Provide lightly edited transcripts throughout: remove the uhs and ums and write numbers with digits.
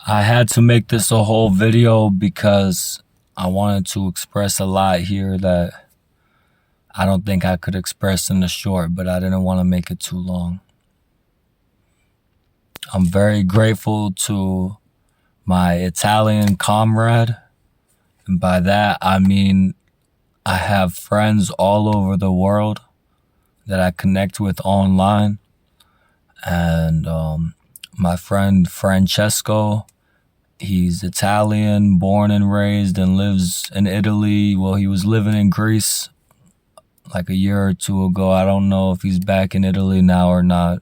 I had to make this a whole video because I wanted to express a lot here that I don't think I could express in the short, but I didn't want to make it too long. I'm very grateful to my Italian comrade, and by that I mean I have friends all over the world that I connect with online, and my friend Francesco, he's Italian, born and raised, and lives in Italy. Well, he was living in Greece like a year or two ago. I don't know if he's back in Italy now or not,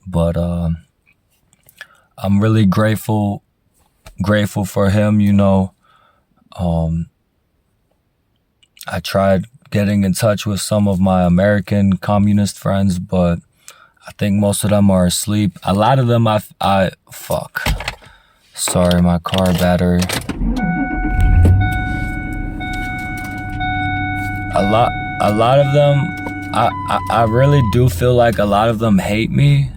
but I'm really grateful for him. I tried getting in touch with some of my American communist friends, but I think most of them are asleep. A lot of them fuck. Sorry, my car battery. A lot of them, I really do feel like a lot of them hate me,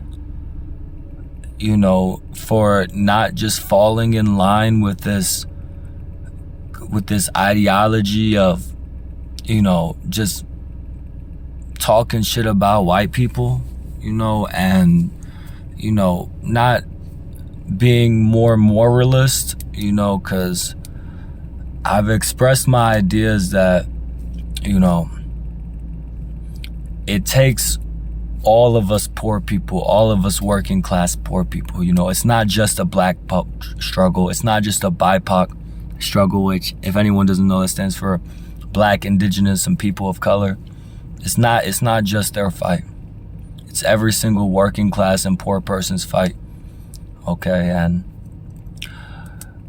for not just falling in line with this ideology of, just talking shit about white people, and, not being more moralist, because I've expressed my ideas that, it takes all of us poor people, all of us working class poor people, it's not just a black struggle. It's not just a BIPOC struggle, which, if anyone doesn't know, that stands for Black, Indigenous, and People of Color. It's not just their fight. It's every single working class and poor person's fight. Okay, and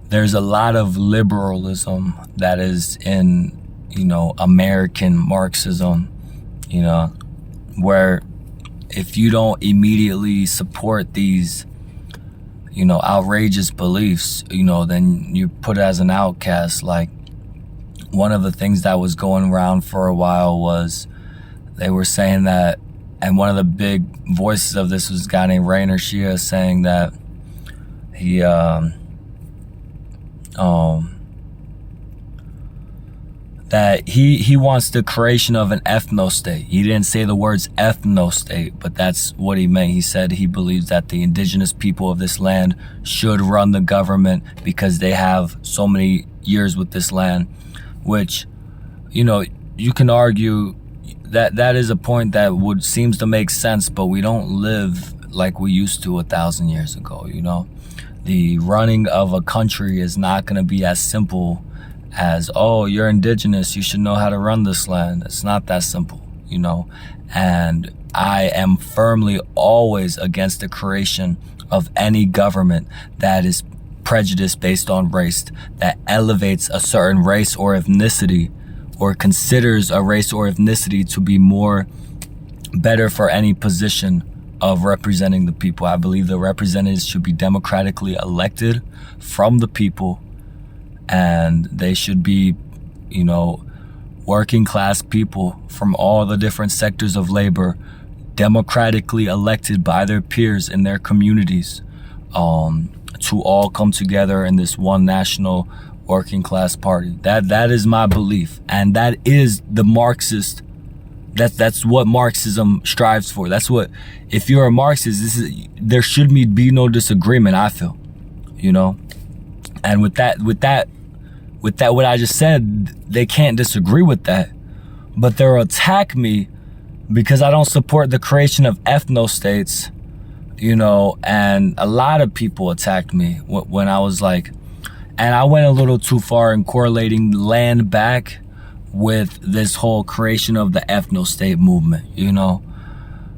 there's a lot of liberalism that is in, American Marxism, where if you don't immediately support these, outrageous beliefs, then you're put as an outcast. Like, one of the things that was going around for a while was they were saying that, and one of the big voices of this was a guy named Rainer Shia, saying that he wants the creation of an ethno-state. He didn't say the words ethno-state, but that's what he meant. He said he believes that the indigenous people of this land should run the government because they have so many years with this land, which, you can argue that is a point that seems to make sense, but we don't live like we used to 1,000 years ago, The running of a country is not going to be as simple as, oh, you're indigenous, you should know how to run this land. It's not that simple, and I am firmly always against the creation of any government that is prejudiced based on race, that elevates a certain race or ethnicity, or considers a race or ethnicity to be better for any position of representing the people. I believe the representatives should be democratically elected from the people, and they should be, working class people from all the different sectors of labor, democratically elected by their peers in their communities, to all come together in this one national working class party. That is my belief, and that is the Marxist. That's what Marxism strives for. That's what, if you're a Marxist, there should be no disagreement, I feel, and with that, what I just said, they can't disagree with that, but they'll attack me because I don't support the creation of ethno-states, and a lot of people attacked me when I was like, and I went a little too far in correlating land back with this whole creation of the ethno-state movement,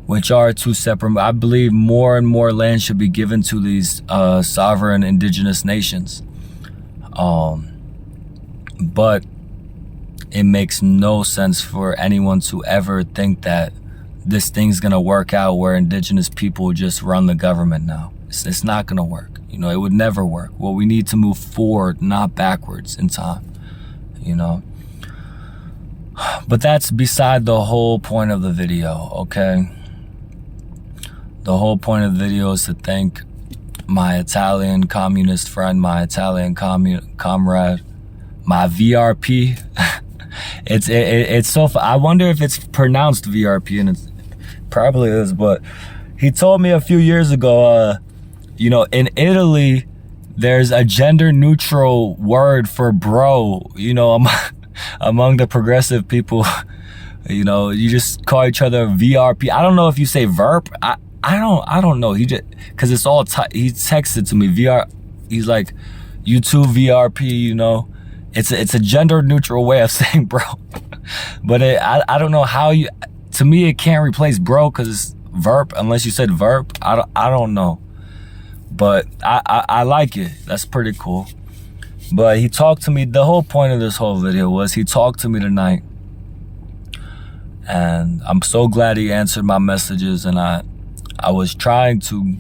which are two separate. I believe more and more land should be given to these sovereign indigenous nations. But it makes no sense for anyone to ever think that this thing's gonna work out where indigenous people just run the government now. It's not gonna work. It would never work. Well, we need to move forward, not backwards in time, But that's beside the whole point of the video, okay? The whole point of the video is to thank my Italian communist friend, my Italian comrade, my VRP. It's so. I wonder if it's pronounced VRP, and it probably is. But he told me a few years ago, in Italy, there's a gender neutral word for bro. Among the progressive people, you just call each other VRP. I don't know if you say verp. I don't know. He just, cause it's all, he texted to me he's like, you too VRP, it's a gender neutral way of saying bro. But I don't know how to me it can't replace bro cause it's verp unless you said verp. I don't know. But I like it. That's pretty cool. But he talked to me, the whole point of this whole video was he talked to me tonight. And I'm so glad he answered my messages, and I was trying to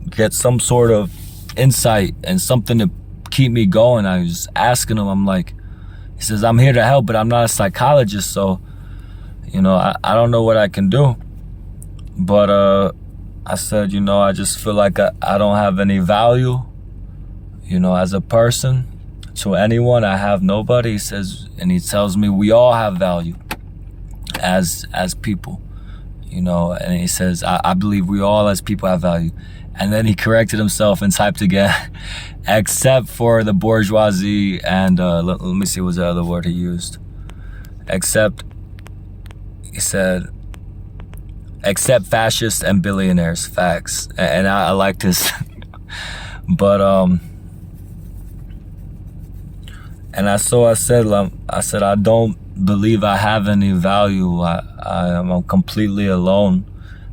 get some sort of insight and something to keep me going. I was asking him, I'm like, he says, I'm here to help, but I'm not a psychologist, so, I don't know what I can do. But I said, I just feel like I don't have any value, as a person to anyone. I have nobody. He says, and he tells me we all have value as people. And he says, I believe we all as people have value. And then he corrected himself and typed again, except for the bourgeoisie and, let me see what's the other word he used. He said, except fascists and billionaires, facts. And I like this. But, and I said, I don't believe I have any value. I'm completely alone.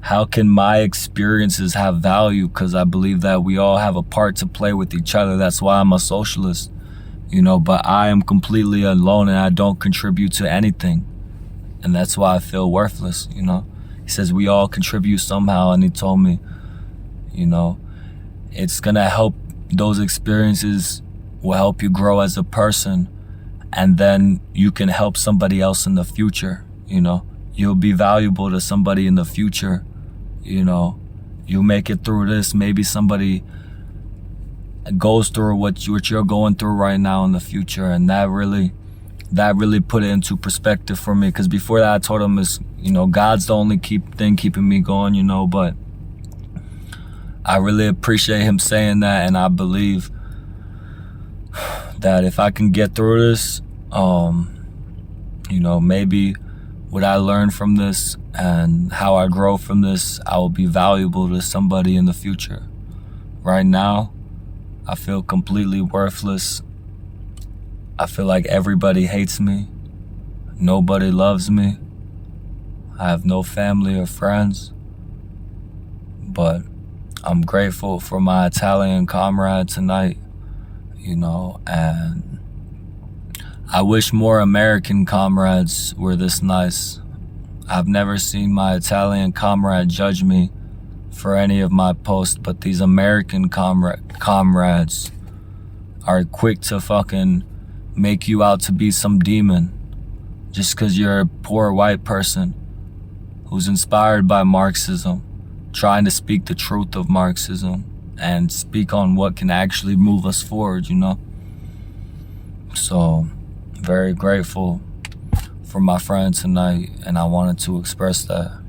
How can my experiences have value? Because I believe that we all have a part to play with each other. That's why I'm a socialist, but I am completely alone and I don't contribute to anything. And that's why I feel worthless, He says we all contribute somehow, and he told me, it's gonna help, those experiences will help you grow as a person, and then you can help somebody else in the future. You'll be valuable to somebody in the future. You'll make it through this. Maybe somebody goes through what you're going through right now in the future, and that really put it into perspective for me. Because before that, I told him God's the only thing keeping me going. But I really appreciate him saying that, and I believe that if I can get through this, maybe what I learned from this and how I grow from this, I will be valuable to somebody in the future. Right now, I feel completely worthless. I feel like everybody hates me. Nobody loves me. I have no family or friends. But I'm grateful for my Italian comrade tonight. And I wish more American comrades were this nice. I've never seen my Italian comrade judge me for any of my posts, but these American comrades are quick to fucking make you out to be some demon just because you're a poor white person who's inspired by Marxism, trying to speak the truth of Marxism and speak on what can actually move us forward, So, very grateful for my friend tonight, and I wanted to express that.